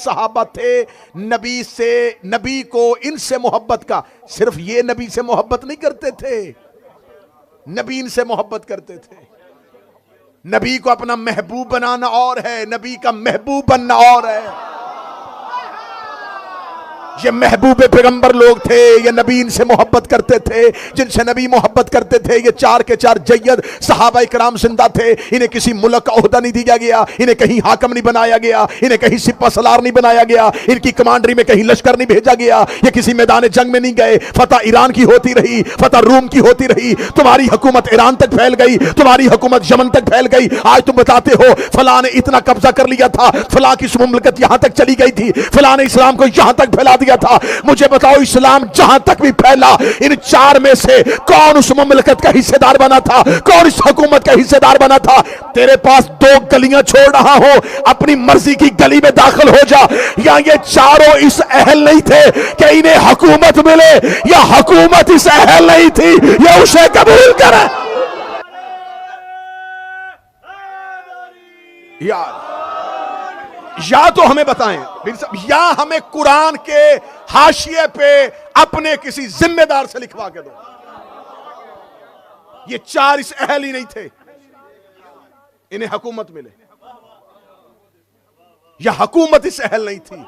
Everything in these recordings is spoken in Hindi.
सहाबा थे, नबी को इनसे मोहब्बत का, सिर्फ ये नबी से मोहब्बत नहीं करते थे, नबी इनसे मोहब्बत करते थे। नबी को अपना महबूब बनाना और है, नबी का महबूब बनना और है। ये महबूब पैगंबर लोग थे, ये नबी इनसे मोहब्बत करते थे, जिनसे नबी मोहब्बत करते थे। ये चार के चार जय्यद सहाबा इकराम जिंदा थे, इन्हें किसी मुल्क का ओहदा नहीं दिया गया, इन्हें कहीं हाकम नहीं बनाया गया, इन्हें कहीं सिपा सलार नहीं बनाया गया, इनकी कमांडरी में कहीं लश्कर नहीं भेजा गया, ये किसी मैदान जंग में नहीं गए। फतह ईरान की होती रही, फतह रूम की होती रही, तुम्हारी हुकूमत ईरान तक फैल गई, तुम्हारी हुकूमत यमन तक फैल गई। आज तुम बताते हो फलां ने इतना कब्जा कर लिया था, फलां की मुमलकत यहां तक चली गई थी, फलां ने इस्लाम को यहां तक फैला दिया था। मुझे बताओ, इस्लाम जहां तक भी फैला, इन चार में से कौन उस मुमलकत का हिस्सेदार बना था, कौन इस हुकूमत का हिस्सेदार बना था? तेरे पास दो गलियां छोड़ रहा हो, अपनी मर्जी की गली में दाखिल हो जा। या ये चारों इस अहल नहीं थे कि इन्हें हुकूमत मिले, या हुकूमत इस अहल नहीं थी, या उसे कबूल करे। या तो हमें बताएं, या हमें कुरान के हाशिए पे अपने किसी जिम्मेदार से लिखवा के दो। ये चार इस अहल ही नहीं थे, इन्हें हुकूमत मिले, या हुकूमत इस अहल नहीं थी।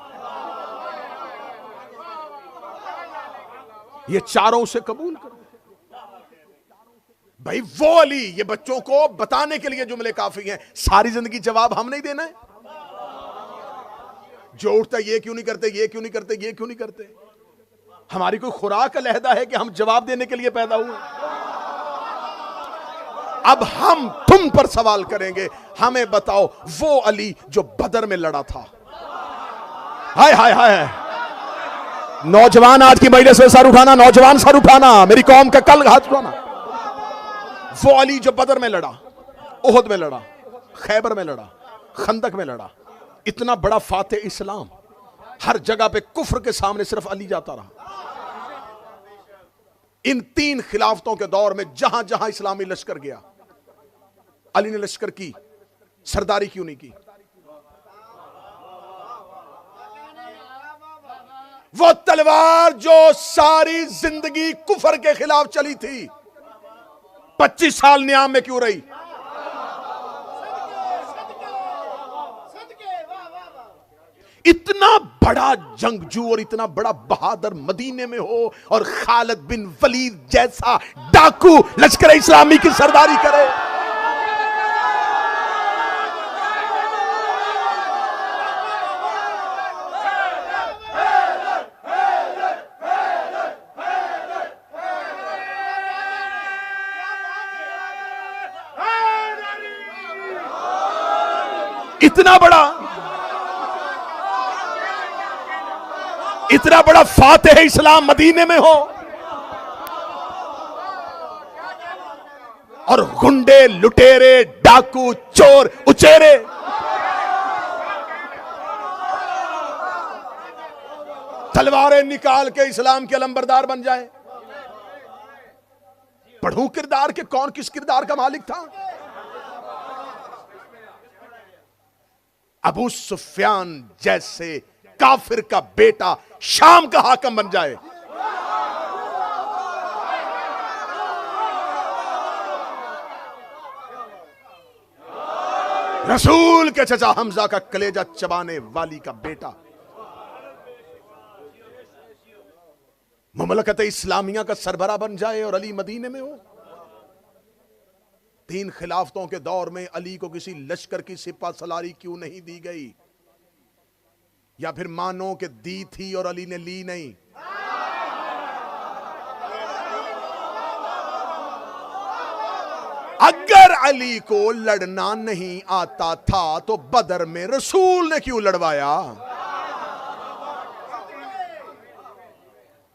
ये चारों से कबूल करो भाई। वो अली, ये बच्चों को बताने के लिए जुमले काफी हैं, सारी जिंदगी जवाब हम नहीं देना है। जो उठता ये क्यों नहीं करते, ये क्यों नहीं करते, ये क्यों नहीं करते। हमारी कोई खुराक अलहदा है कि हम जवाब देने के लिए पैदा हुए? अब हम तुम पर सवाल करेंगे, हमें बताओ वो अली जो बदर में लड़ा था। हाय हाय हाय, नौजवान आज की मजलिस से सर उठाना, नौजवान सर उठाना, मेरी कौम का कल हाथ उठाना। वो अली जो बदर में लड़ा, ओहद में लड़ा, खैबर में लड़ा, खंदक में लड़ा, इतना बड़ा फाते इस्लाम, हर जगह पे कुफ्र के सामने सिर्फ अली जाता रहा। इन तीन खिलाफतों के दौर में जहां जहां इस्लामी लश्कर गया, अली ने लश्कर की सरदारी क्यों नहीं की? वो तलवार जो सारी जिंदगी कुफर के खिलाफ चली थी, 25 साल नियाम में क्यों रही? इतना बड़ा जंगजू और इतना बड़ा बहादुर मदीने में हो, और खालिद बिन वलीद जैसा डाकू लश्कर इस्लामी की सरदारी करे। इतना बड़ा फातिह इस्लाम मदीने में हो, और गुंडे, लुटेरे, डाकू, चोर, उचेरे तलवारें निकाल के इस्लाम के अलंबरदार बन जाए। पढ़ू किरदार के कौन किस किरदार का मालिक था? अबू सुफियान जैसे काफिर का बेटा शाम का हाकम बन जाए। रसूल के चचा हमजा का कलेजा चबाने वाली का बेटा मुमलकत इस्लामिया का सरबरा बन जाए और अली मदीने में हो। तीन खिलाफतों के दौर में अली को किसी लश्कर की सिपा सलारी क्यों नहीं दी गई? या फिर मानो कि दी थी और अली ने ली नहीं? अगर अली को लड़ना नहीं आता था तो बदर में रसूल ने क्यों लड़वाया?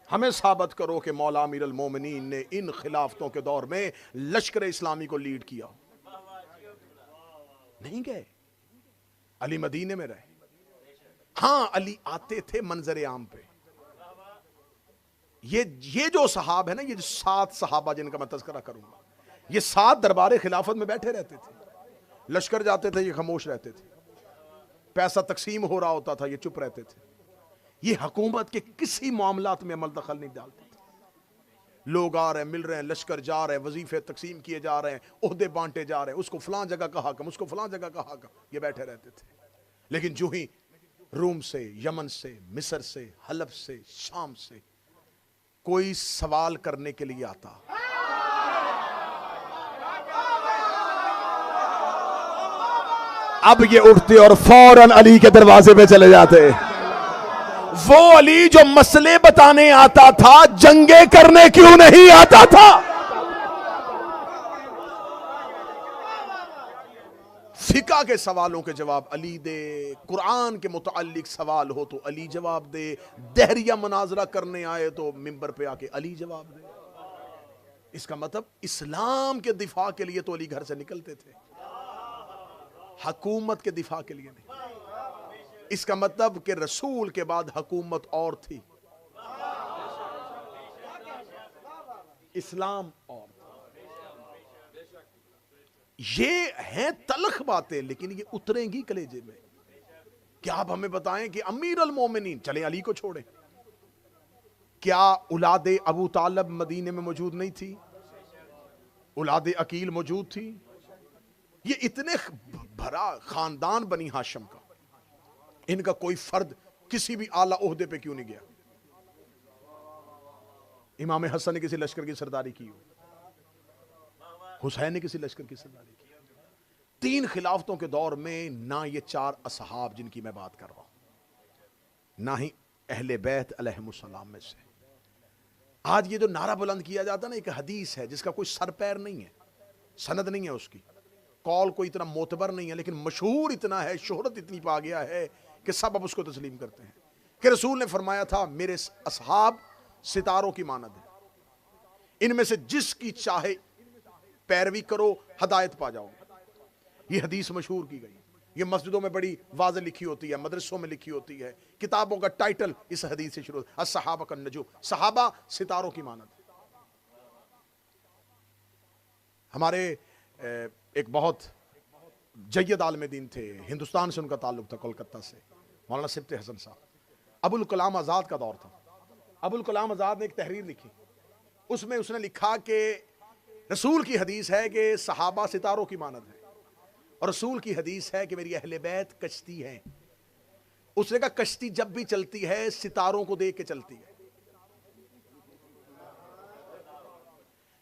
हमें साबित करो कि मौला अमीर अल मोमिनीन ने इन खिलाफतों के दौर में लश्कर इस्लामी को लीड किया। नहीं गए, अली मदीने में रहे। हां, अली आते थे मंजर आम पे। ये जो सहाब है ना, ये 7 सहाबा जिनका मैं तज़किरा करूंगा, ये 7 दरबार खिलाफत में बैठे रहते थे। लश्कर जाते थे, ये खामोश रहते थे। पैसा तकसीम हो रहा होता था, ये चुप रहते थे। ये हुकूमत के किसी मामलात में अमल दखल नहीं डालते थे। लोग आ रहे हैं, मिल रहे हैं, लश्कर जा रहे हैं, वजीफे तकसीम किए जा रहे हैं, ओहदे बांटे जा रहे हैं, उसको फलां जगह का हाकम, उसको फलां जगह का हाकम, ये बैठे रहते थे। लेकिन जो ही रूम से, यमन से, मिस्र से, हलब से, शाम से कोई सवाल करने के लिए आता, अब ये उठते और फौरन अली के दरवाजे पे चले जाते। वो अली जो मसले बताने आता था, जंगे करने क्यों नहीं आता था? फिका के सवालों के जवाब अली दे, कुरान के मुताल्लिक सवाल हो तो अली जवाब दे, दहरिया मनाजरा करने आए तो मिंबर पे आके अली जवाब दे। इसका मतलब इस्लाम के दिफा के लिए तो अली घर से निकलते थे, हुकूमत के दिफा के लिए नहीं। इसका मतलब कि रसूल के बाद हुकूमत और थी, इस्लाम और। ये हैं तलख बातें, लेकिन ये उतरेंगी कलेजे में। क्या आप हमें बताएं कि अमीर अल मोमिनीन, चलें अली को छोड़ें, क्या औलादे अबू तालब मदीने में मौजूद नहीं थी? औलादे अकील मौजूद थी। ये इतने भरा खानदान बनी हाशिम का, इनका कोई फर्द किसी भी आला ओहदे पे क्यों नहीं गया? इमाम हसन ने किसी लश्कर की सरदारी की हो, हुसैन ने किसी लश्कर की सरदारी की। 3 खिलाफतों के दौर में ना ये 4 असहाब जिनकी मैं बात कर रहा हूं, ना ही अहले बैत अलैहिमुस्सलाम में से। आज ये जो नारा बुलंद किया जाता है ना, एक हदीस है जिसका कोई सर पैर नहीं है, सनद नहीं है उसकी, कौल कोई इतना मोतबर नहीं है, लेकिन मशहूर इतना है, शोहरत इतनी पा गया है कि सब अब उसको तस्लीम करते हैं कि रसूल ने फरमाया था, मेरे असहाब सितारों की मानद है, इनमें से जिसकी चाहे पैरवी करो, हदायत पा जाओगे। ये हदीस मशहूर की गई, ये मस्जिदों में बड़ी वाज़े लिखी होती है, मदरसों में लिखी होती है, किताबों का टाइटल इस हदीस से शुरू, अस्सहाबा का नजूम, सहाबा सितारों की मानद। हमारे एक बहुत जय्यद आलिम दीन थे, हिंदुस्तान से उनका ताल्लुक था, कोलकाता से, मौलाना सिब्ते हसन साहब। अबुल कलाम आज़ाद का दौर था। अबुल कलाम आज़ाद ने एक तहरीर लिखी, उसमें उसने लिखा कि रसूल की हदीस है कि सहाबा सितारों की मानद है, और रसूल की हदीस है कि मेरी अहले बैत कश्ती है। उसने कहा कश्ती जब भी चलती है सितारों को देख के चलती है।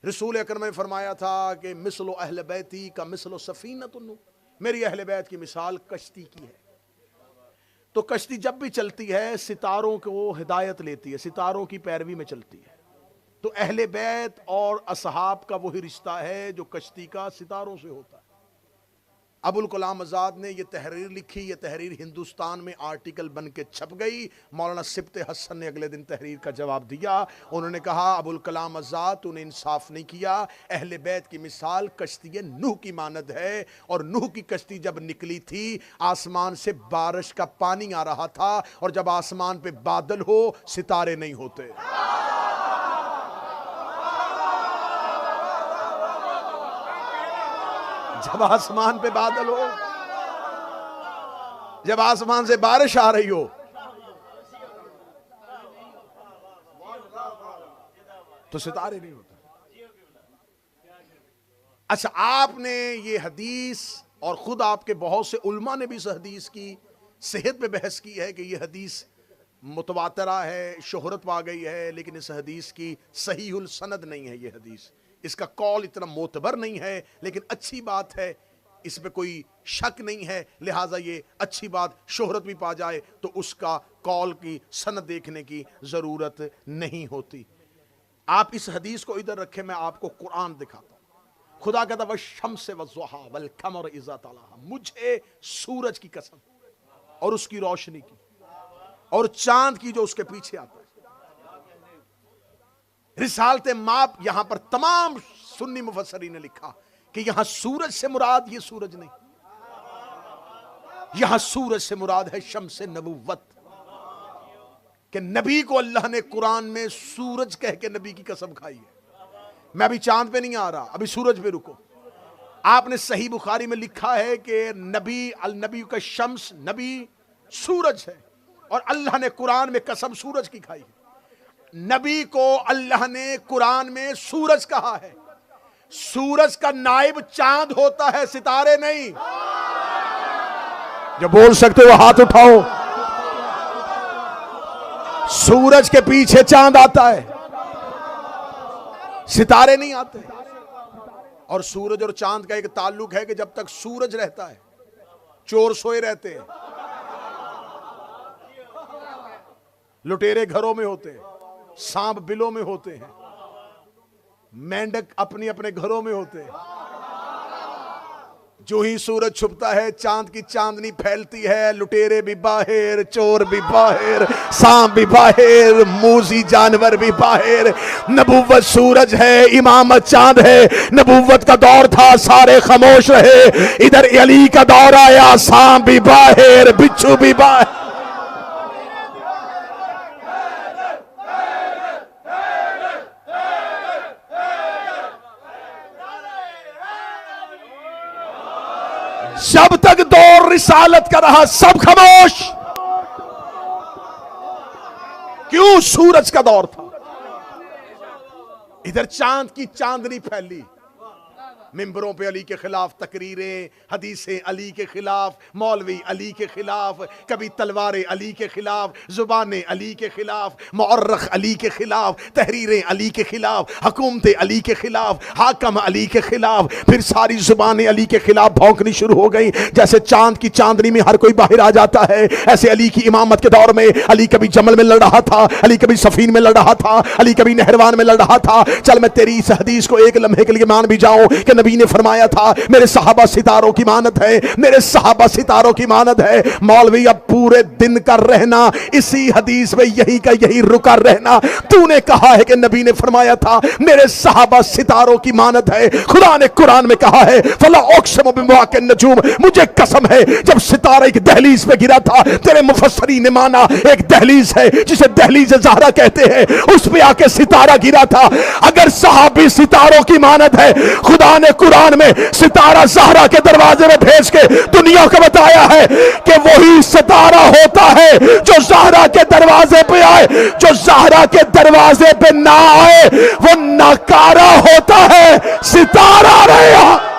रसूल अकरम ने फरमाया था कि मिसलो अहले बैती का मिसलो सफीनतुन, मेरी अहले बैत की मिसाल कश्ती की है। तो कश्ती जब भी चलती है सितारों को हिदायत लेती है, सितारों की पैरवी में चलती है। तो अहले बैत और असहाब का वही रिश्ता है जो कश्ती का सितारों से होता है। अबुल कलाम आज़ाद ने यह तहरीर लिखी, यह तहरीर हिंदुस्तान में आर्टिकल बन के छप गई। मौलाना सिब्ते हसन ने अगले दिन तहरीर का जवाब दिया। उन्होंने कहा अबुल कलाम आज़ाद तूने इंसाफ नहीं किया, अहले बैत की मिसाल कश्ती नूह की मानद है, और नूह की कश्ती जब निकली थी आसमान से बारिश का पानी आ रहा था, और जब आसमान पे बादल हो सितारे नहीं होते। जब आसमान पे बादल हो, जब आसमान से बारिश आ रही हो, तो सितारे नहीं होते। अच्छा, आपने ये हदीस, और खुद आपके बहुत से उलमा ने भी इस हदीस की सेहत पे बहस की है कि ये हदीस मुतवातरा है, शोहरत पा गई है, लेकिन इस हदीस की सहीहुल सनद नहीं है। ये हदीस, इसका कौल इतना मोतबर नहीं है, लेकिन अच्छी बात है, इसमें कोई शक नहीं है। लिहाजा ये अच्छी बात, शोहरत भी पा जाए तो उसका कौल की सनद देखने की ज़रूरत नहीं होती। आप इस हदीस को इधर रखें, मैं आपको कुरान दिखाता हूँ। खुदा कहता है वश्शम्स वज़्ज़ुहा वल क़मर इज़ा तलाहा, मुझे सूरज की कसम और उसकी रोशनी की और चांद की जो उसके पीछे आता है। रिसालते माप यहां पर तमाम सुन्नी मुफस्सरीन ने लिखा कि यहां सूरज से मुराद ये सूरज नहीं, यहां सूरज से मुराद है शम्स नबुव्वत, कि नबी को अल्लाह ने कुरान में सूरज कह के नबी की कसम खाई है। मैं अभी चांद पे नहीं आ रहा, अभी सूरज पे रुको। आपने सही बुखारी में लिखा है कि नबी अल नबी का शम्स, नबी सूरज है, और अल्लाह ने कुरान में कसम सूरज की खाई है। नबी को अल्लाह ने कुरान में सूरज कहा है। सूरज का नाइब चांद होता है, सितारे नहीं। जो बोल सकते हो हाथ उठाओ। सूरज के पीछे चांद आता है, सितारे नहीं आते। और सूरज और चांद का एक ताल्लुक है कि जब तक सूरज रहता है चोर सोए रहते हैं, लुटेरे घरों में होते हैं, सांप बिलों में होते हैं, मेंढक अपनी अपने घरों में होते हैं। जो ही सूरज छुपता है चांद की चांदनी फैलती है, लुटेरे भी बाहर, चोर भी बाहर, सांप भी बाहर, मूजी जानवर भी बाहर। नबूवत सूरज है, इमामत चांद है। नबूवत का दौर था, सारे खामोश रहे। इधर अली का दौर आया, सांप भी बाहर, बिच्छू भी बाहर। जब तक दौर रिसालत का रहा सब खामोश। क्यों? सूरज का दौर था। इधर चांद की चांदनी फैली, मिंबरों पे अली के खिलाफ तकरीरें, हदीसें अली के खिलाफ, मौलवी अली के खिलाफ, कभी तलवारें अली के खिलाफ, जुबानें अली के खिलाफ, मुअर्रख अली के खिलाफ, तहरीरें अली के खिलाफ, हुकूमतें अली के खिलाफ, हाकम अली के खिलाफ। फिर सारी जुबानें अली के खिलाफ भौंकनी शुरू हो गई। जैसे चांद की चांदनी में हर कोई बाहर आ जाता है, ऐसे अली की इमामत के दौर में अली कभी जमल में लड़ रहा था, अली कभी सफीन में लड़ रहा था, अली कभी नहरवान में लड़ रहा था। चल मैं तेरी इस हदीस को एक लम्हे के लिए मान भी जाऊं कि नबी ने फरमाया था मेरे सहाबा सितारों की मानत है, मेरे सहाबा सितारों की मानत है। मौलवी अब पूरे दिन का रहना इसी हदीस में यही का यही रुका रहना। तूने कहा है कि नबी ने फरमाया था मेरे सहाबा सितारों की मानत है। खुदा ने कुरान में कहा है फला उक़सिमु बिमवाक़िन नजूम, मुझे कसम है जब सितारा एक दहलीज पे गिरा था, तेरे मुफस्सरीन ने माना एक दहलीज है जिसे दहलीज ज़हरा कहते हैं, उस पे आके सितारा गिरा था। अगर सहाबी सितारों की मानत है, खुदा ने कुरान में सितारा ज़हरा के दरवाजे में भेज के दुनिया को बताया है कि वही सितारा होता है जो ज़हरा के दरवाजे पे आए। जो ज़हरा के दरवाजे पे ना आए वो नकारा होता है, सितारा रहा।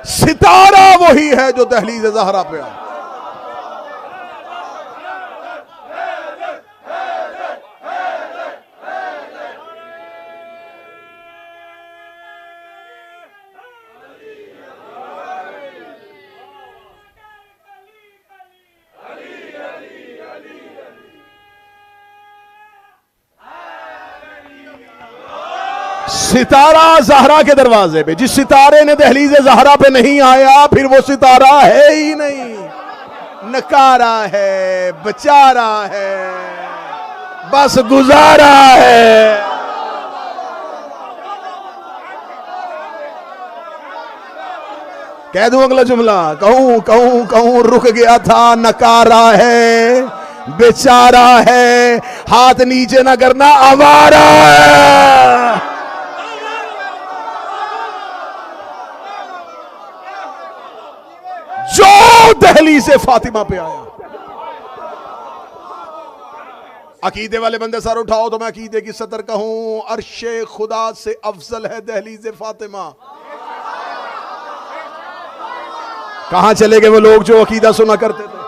सितारा वही है जो दहलीज ज़हरा पे आया। सितारा ज़हरा के दरवाजे पे, जिस सितारे ने दहलीज़े ज़हरा पे नहीं आया फिर वो सितारा है ही नहीं, नकारा है, बेचारा है, बस गुजारा है। कह दूं अगला जुमला, कहूं कहूं कहूं रुक गया था, नकारा है, बेचारा है, हाथ नीचे ना करना, आवारा है। जो दहलीज़ फातिमा पे आया। अकीदे वाले बंदे सर उठाओ तो मैं अकीदे की सतर कहूं, अर्शे खुदा से अफजल है दहलीज़ फातिमा। कहां चले गए वो लोग जो अकीदा सुना करते थे?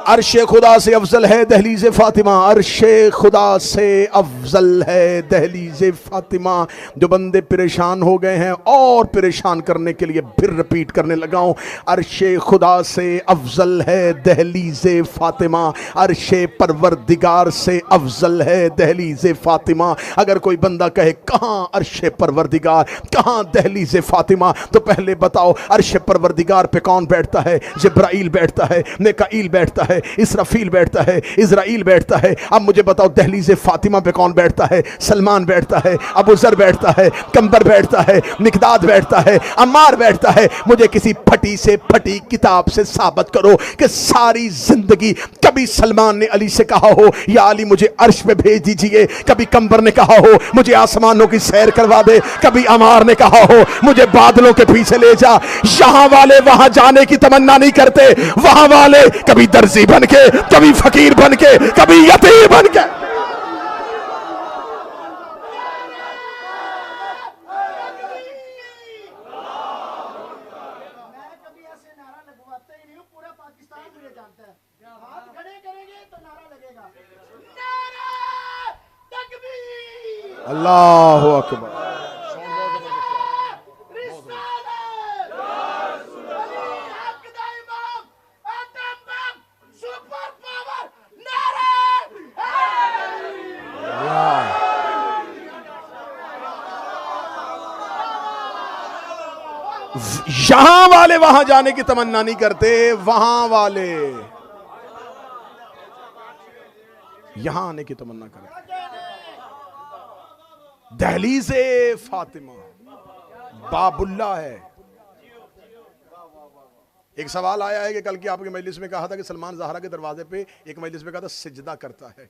अर्शे खुदा से अफजल है दहलीज़ फातिमा, अर्शे खुदा से अफजल है दहलीज़ फातिमा। जो बंदे परेशान हो गए हैं और परेशान करने के लिए फिर रिपीट करने लगा हूं, अर्शे खुदा से अफजल है दहलीज़ फातिमा, अर्शे परवरदिगार से अफजल है दहलीज़ फातिमा। अगर कोई बंदा कहे कहां अर्शे परवरदिगार, कहां दहलीज़ फातिमा, तो पहले बताओ अर्शे परवरदिगार पे कौन बैठता है? जिब्राइल बैठता है, मिकाईल बैठता है, है, इसराफील बैठता है, इजराइल बैठता है। अब मुझे बताओ दहलीज़े फातिमा पे कौन बैठता है? सलमान बैठता है, अबू ज़र बैठता है, कंबर बैठता है, मिकदाद बैठता है, अम्मार बैठता है। मुझे किसी फटी से फटी किताब से साबित करो कि सारी जिंदगी कभी सलमान ने अली से कहा हो या अली मुझे अर्श पे भेज दीजिए, कभी कंबर ने कहा हो मुझे आसमानों की सैर करवा दे, कभी अमार ने कहा हो मुझे बादलों के पीछे ले जा। यहां वाले वहां जाने की तमन्ना नहीं करते, वहां वाले कभी दर्जी बन के, कभी फकीर बन के, कभी यतीम बन के। अल्लाह अकबर। यहां वाले वहां जाने की तमन्ना नहीं करते, वहां वाले यहां आने की तमन्ना करते। दहलीज़े फातिमा बाबुल्ला है। एक सवाल आया है कि कल की आपके मजलिस में कहा था कि सलमान ज़हरा के दरवाजे पे एक मजलिस में कहा था सजदा करता है,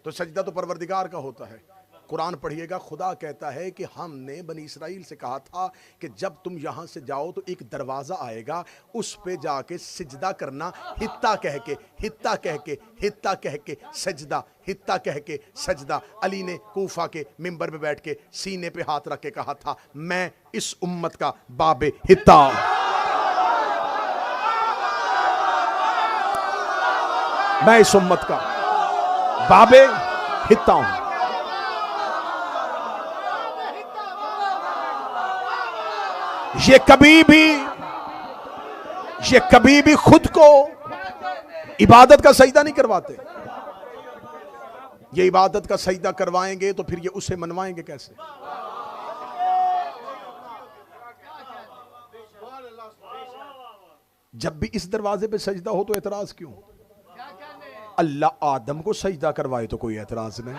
तो सजदा तो परवरदिगार का होता है। कुरान पढ़िएगा, खुदा कहता है कि हमने बनी इसराइल से कहा था कि जब तुम यहां से जाओ तो एक दरवाजा आएगा, उस पे जाके सिजदा करना, हित्ता कह के, हित्ता कह के, हित्ता कह के सजदा, हित्ता कह के सजदा। अली ने कूफा के मिंबर पे बैठ के सीने पे हाथ रख के कहा था मैं इस उम्मत का बाबे हित्ता, मैं इस उम्मत का बाबे हित्ता हूं। ये कभी भी खुद को इबादत का सजदा नहीं करवाते। ये इबादत का सजदा करवाएंगे तो फिर ये उसे मनवाएंगे कैसे? जब भी इस दरवाजे पे सजदा हो तो एतराज क्यों? अल्लाह आदम को सजदा करवाए तो कोई एतराज नहीं।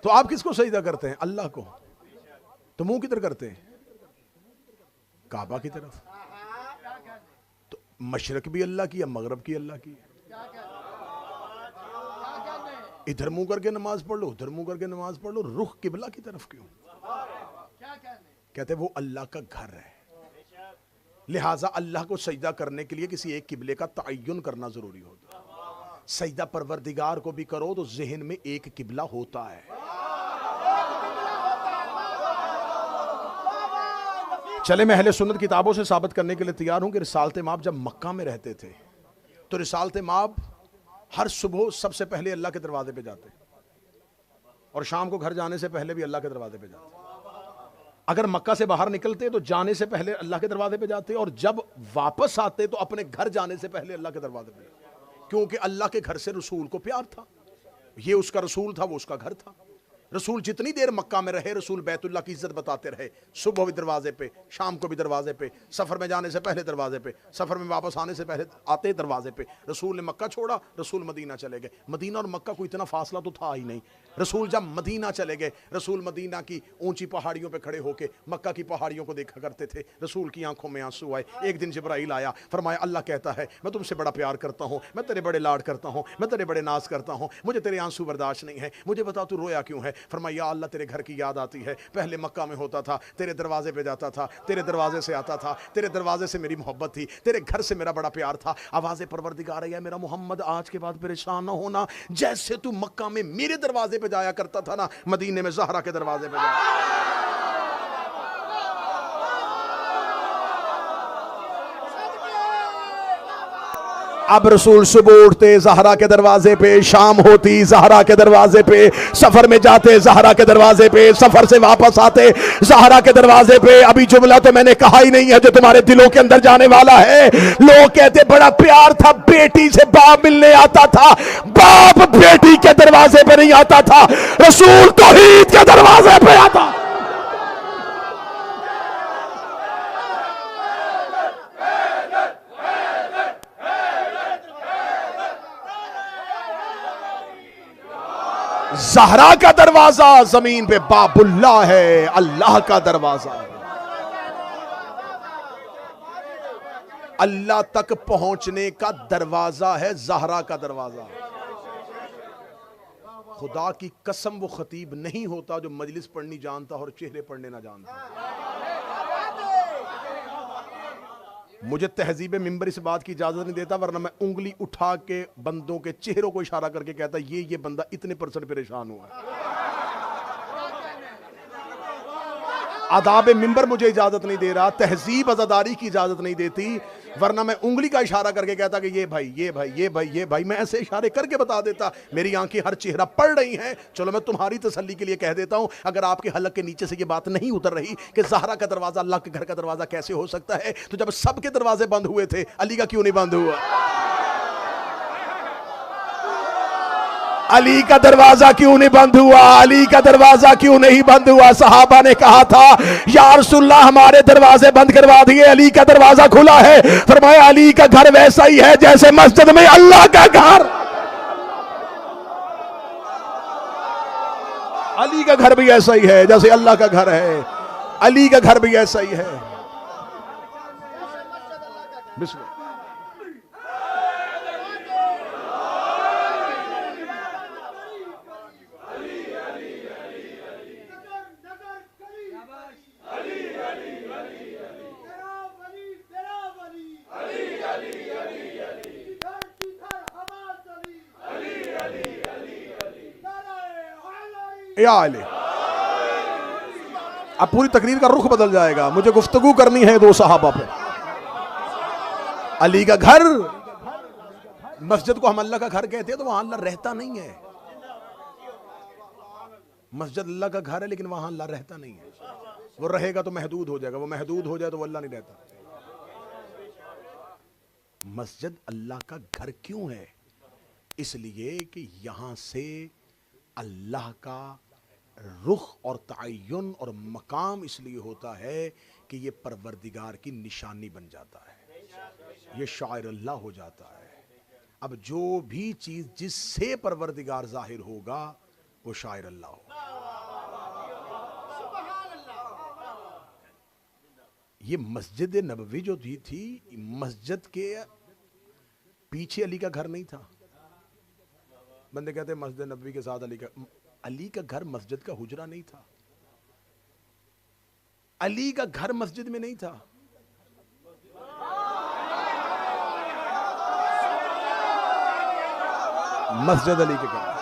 तो आप किसको सजदा करते हैं? अल्लाह को। तो मुंह किधर करते हैं? काबा की तरफ। तो मशरक भी अल्लाह की है, मगरब की अल्लाह की है। इधर मुंह करके नमाज पढ़ लो, उधर मुंह करके नमाज पढ़ लो, रुख किबला की तरफ क्यों? कहते वो अल्लाह का घर है, लिहाजा अल्लाह को सजदा करने के लिए किसी एक किबले का तयन करना जरूरी होता है। सजदा परवरदिगार को भी करो तो ज़हन में एक किबला होता है। चले मैं अहले सुन्नत किताबों से साबित करने के लिए तैयार हूं कि रिसालत माब जब मक्का में रहते थे तो रिसालत माब हर सुबह सबसे पहले अल्लाह के दरवाजे पे जाते और शाम को घर जाने से पहले भी अल्लाह के दरवाजे पे जाते। अगर मक्का से बाहर निकलते तो जाने से पहले अल्लाह के दरवाजे पे जाते और जब वापस आते तो अपने घर जाने से पहले अल्लाह के दरवाजे पे जाते, क्योंकि अल्लाह के घर से रसूल को प्यार था। ये उसका रसूल था, वो उसका घर था। रसूल जितनी देर मक्का में रहे रसूल बैतुल्लाह की इज्जत बताते रहे। सुबह भी दरवाजे पे, शाम को भी दरवाजे पे, सफ़र में जाने से पहले दरवाजे पे, सफ़र में वापस आने से पहले आते दरवाजे पे। रसूल ने मक्का छोड़ा, रसूल मदीना चले गए। मदीना और मक्का को इतना फासला तो था ही नहीं। रसूल जब मदीना चले गए, रसूल मदीना की ऊंची पहाड़ियों पे खड़े होकर मक्का की पहाड़ियों को देखा करते थे। रसूल की आंखों में आंसू आए। एक दिन जिब्राइल आया, फरमाया अल्लाह कहता है मैं तुमसे बड़ा प्यार करता हूँ, मैं तेरे बड़े लाड करता हूँ, मैं तेरे बड़े नाज करता हूँ, मुझे तेरे आंसू बर्दाश्त नहीं है, मुझे बता तू रोया क्यों है? फरमाया अल्लाह तेरे घर की याद आती है। पहले मक्का में होता था, तेरे दरवाजे पे जाता था, तेरे दरवाजे से आता था, तेरे दरवाजे से मेरी मोहब्बत थी, तेरे घर से मेरा बड़ा प्यार था। आवाज़ परवरदिगार है मेरा मोहम्मद आज के बाद परेशान ना होना, जैसे तू मक्का में मेरे दरवाजे पे जाया करता था ना, मदीने में ज़हरा के दरवाजे पे जाया। अब रसूल सुबह उठते ज़हरा के दरवाजे पे, शाम होती ज़हरा के दरवाजे पे, सफ़र में जाते ज़हरा के दरवाजे पे, सफ़र से वापस आते ज़हरा के दरवाजे पे। अभी जुमला तो मैंने कहा ही नहीं है जो तुम्हारे दिलों के अंदर जाने वाला है। लोग कहते बड़ा प्यार था, बेटी से बाप मिलने आता था, बाप बेटी के दरवाजे पे नहीं आता था, रसूल तौहीद के दरवाजे पे आता। ज़हरा का दरवाजा जमीन पे बाबुल्लाह है, अल्लाह का दरवाजा है। अल्लाह तक पहुंचने का दरवाजा है ज़हरा का दरवाजा। खुदा की कसम वो खतीब नहीं होता जो मजलिस पढ़नी जानता और चेहरे पढ़ने ना जानता। मुझे तहजीब मिंबर इस बात की इजाजत नहीं देता, वरना मैं उंगली उठा के बंदों के चेहरों को इशारा करके कहता ये बंदा इतने % परेशान हुआ है। आदाब मिंबर मुझे इजाजत नहीं दे रहा, तहजीब अज़ादारी की इजाजत नहीं देती, वरना मैं उंगली का इशारा करके कहता कि ये भाई ये भाई ये भाई ये भाई, मैं ऐसे इशारे करके बता देता। मेरी आंखें हर चेहरा पढ़ रही हैं। चलो मैं तुम्हारी तसल्ली के लिए कह देता हूं, अगर आपके हलक के नीचे से ये बात नहीं उतर रही कि ज़हरा का दरवाजा अल्लाह के घर का दरवाजा कैसे हो सकता है, तो जब सबके दरवाजे बंद हुए थे अली का क्यों नहीं बंद हुआ? अली का दरवाजा क्यों नहीं बंद हुआ? अली का दरवाजा क्यों नहीं बंद हुआ? सहाबा ने कहा था या रसूलल्लाह हमारे दरवाजे बंद करवा दिए, अली का दरवाजा खुला है। फरमाया अली का घर वैसा ही है जैसे मस्जिद में अल्लाह का घर। अली का घर भी ऐसा ही है जैसे अल्लाह का घर है। अली का घर भी ऐसा ही है। बिस्मिल्लाह। अब पूरी तकरीर का रुख बदल जाएगा। मुझे गुफ्तगू करनी है दो सहाबा पे। अली का घर, मस्जिद को हम अल्लाह का घर कहते हैं तो वहां अल्लाह रहता नहीं है। मस्जिद अल्लाह का घर है लेकिन वहां अल्लाह रहता नहीं है। वो रहेगा तो महदूद हो जाएगा, वो महदूद हो जाए तो वो अल्लाह नहीं रहता। मस्जिद अल्लाह का घर क्यों है? इसलिए कि यहां से अल्लाह का रुख और तयन और मकाम इसलिए होता है कि ये परवरदिगार की निशानी बन जाता है, ये शायर अल्लाह हो जाता है। अब जो भी चीज जिससे परवरदिगार जाहिर होगा वो शायर अल्लाह होगा। ये मस्जिद नबवी जो थी, मस्जिद के पीछे अली का घर नहीं था। बंदे कहते हैं मस्जिद नबवी के साथ अली का घर मस्जिद का हुजरा नहीं था। अली का घर मस्जिद में नहीं था। मस्जिद अली के घर।